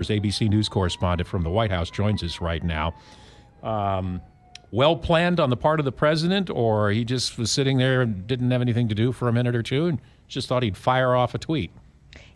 ABC News correspondent from the White House, joins us right now. Well planned on the part of the president, or he just was sitting there and didn't have anything to do for a minute or two and just thought he'd fire off a tweet?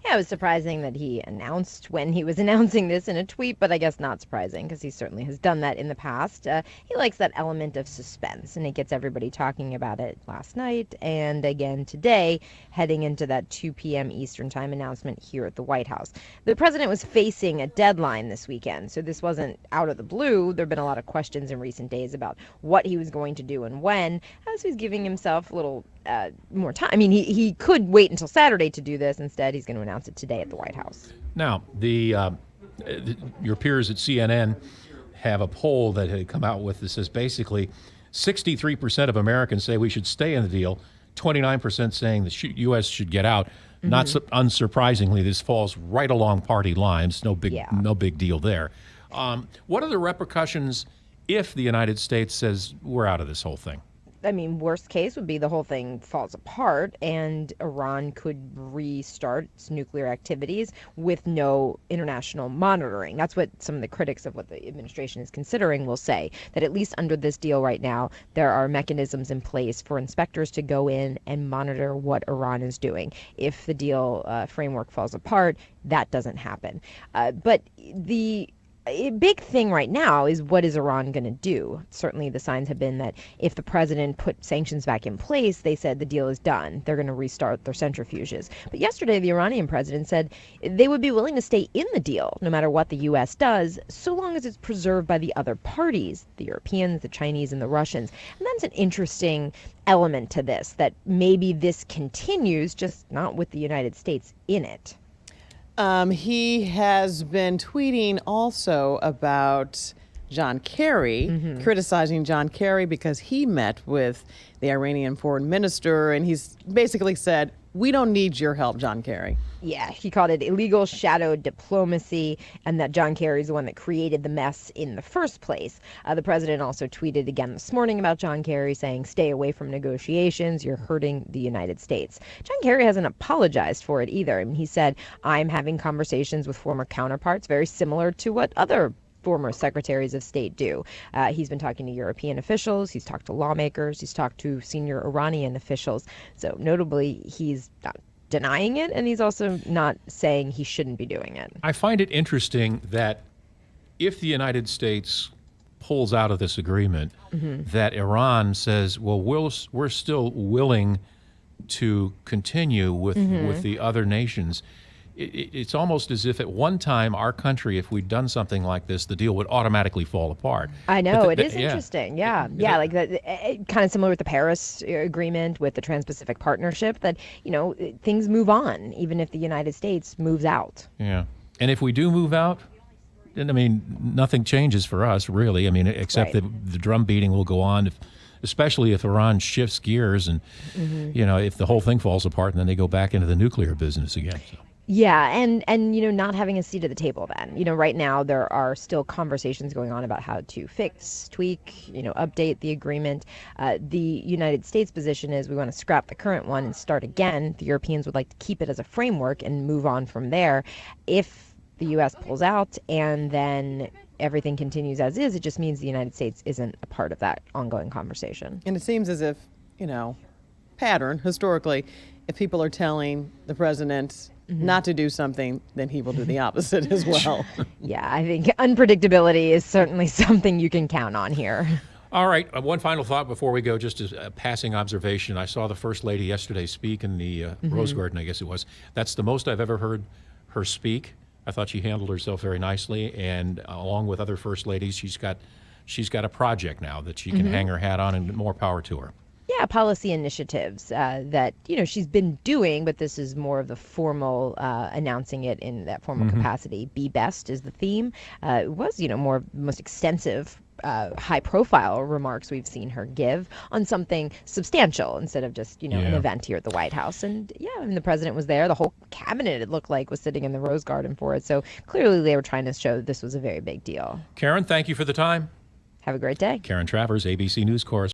Yeah, it was surprising that he announced when he was announcing this in a tweet, but I guess not surprising because he certainly has done that in the past. He likes that element of suspense, and it gets everybody talking about it last night and again today, heading into that 2 p.m. Eastern Time announcement here at the White House. The president was facing a deadline this weekend, so this wasn't out of the blue. There have been a lot of questions in recent days about what he was going to do and when, as he's giving himself a little more time. I mean, he could wait until Saturday to do this. Instead, he's going to announce it today at the White House. Now, your peers at CNN have a poll that had come out with that says basically 63% of Americans say we should stay in the deal, 29% saying the U.S. should get out. Mm-hmm. Not unsurprisingly, this falls right along party lines. No big deal there. What are the repercussions if the United States says we're out of this whole thing? I mean, worst case would be the whole thing falls apart and Iran could restart its nuclear activities with no international monitoring. That's what some of the critics of what the administration is considering will say, that at least under this deal right now, there are mechanisms in place for inspectors to go in and monitor what Iran is doing. If the deal framework falls apart, that doesn't happen. But the big thing right now is, what is Iran going to do? Certainly the signs have been that if the president put sanctions back in place, they said the deal is done. They're going to restart their centrifuges. But yesterday, the Iranian president said they would be willing to stay in the deal, no matter what the U.S. does, so long as it's preserved by the other parties, the Europeans, the Chinese, and the Russians. And that's an interesting element to this, that maybe this continues, just not with the United States in it. He has been tweeting also about John Kerry, criticizing John Kerry because he met with the Iranian foreign minister, and he's basically said, we don't need your help, John Kerry. Yeah, he called it illegal shadow diplomacy, and that John Kerry's the one that created the mess in the first place. The president also tweeted again this morning about John Kerry, saying, stay away from negotiations, you're hurting the United States. John Kerry hasn't apologized for it either. I mean, he said, I'm having conversations with former counterparts, very similar to what other former secretaries of state do. He's been talking to European officials, he's talked to lawmakers, he's talked to senior Iranian officials. So notably, he's not denying it, and he's also not saying he shouldn't be doing it. I find it interesting that if the United States pulls out of this agreement, that Iran says, well, we're still willing to continue with the other nations. It's almost as if at one time our country, if we'd done something like this, the deal would automatically fall apart. I know, it is interesting. Yeah, like that, kind of similar with the Paris Agreement, with the Trans-Pacific Partnership, that, you know, things move on, even if the United States moves out. Yeah, and if we do move out, then, I mean, nothing changes for us, really. I mean, except that the drum beating will go on, especially if Iran shifts gears and, you know, if the whole thing falls apart and then they go back into the nuclear business again. So. Yeah, and you know, not having a seat at the table then. You know, right now there are still conversations going on about how to fix, tweak, you know, update the agreement. The United States position is we want to scrap the current one and start again. The Europeans would like to keep it as a framework and move on from there. If the U.S. pulls out and then everything continues as is, it just means the United States isn't a part of that ongoing conversation. And it seems as if, you know, pattern, historically, if people are telling the president not to do something, then he will do the opposite as well. Yeah, I think unpredictability is certainly something you can count on here. All right, one final thought before we go, just as a passing observation. I saw the First Lady yesterday speak in the Rose Garden, I guess it was. That's the most I've ever heard her speak. I thought she handled herself very nicely, and along with other First Ladies, she's got a project now that she can hang her hat on, and more power to her. Yeah, policy initiatives that, you know, she's been doing, but this is more of the formal announcing it in that formal capacity. Be Best is the theme. It was, you know, more most extensive, high-profile remarks we've seen her give on something substantial instead of just, you know, an event here at the White House. And and the president was there. The whole cabinet, it looked like, was sitting in the Rose Garden for it. So clearly they were trying to show that this was a very big deal. Karen, thank you for the time. Have a great day. Karen Travers, ABC News correspondent.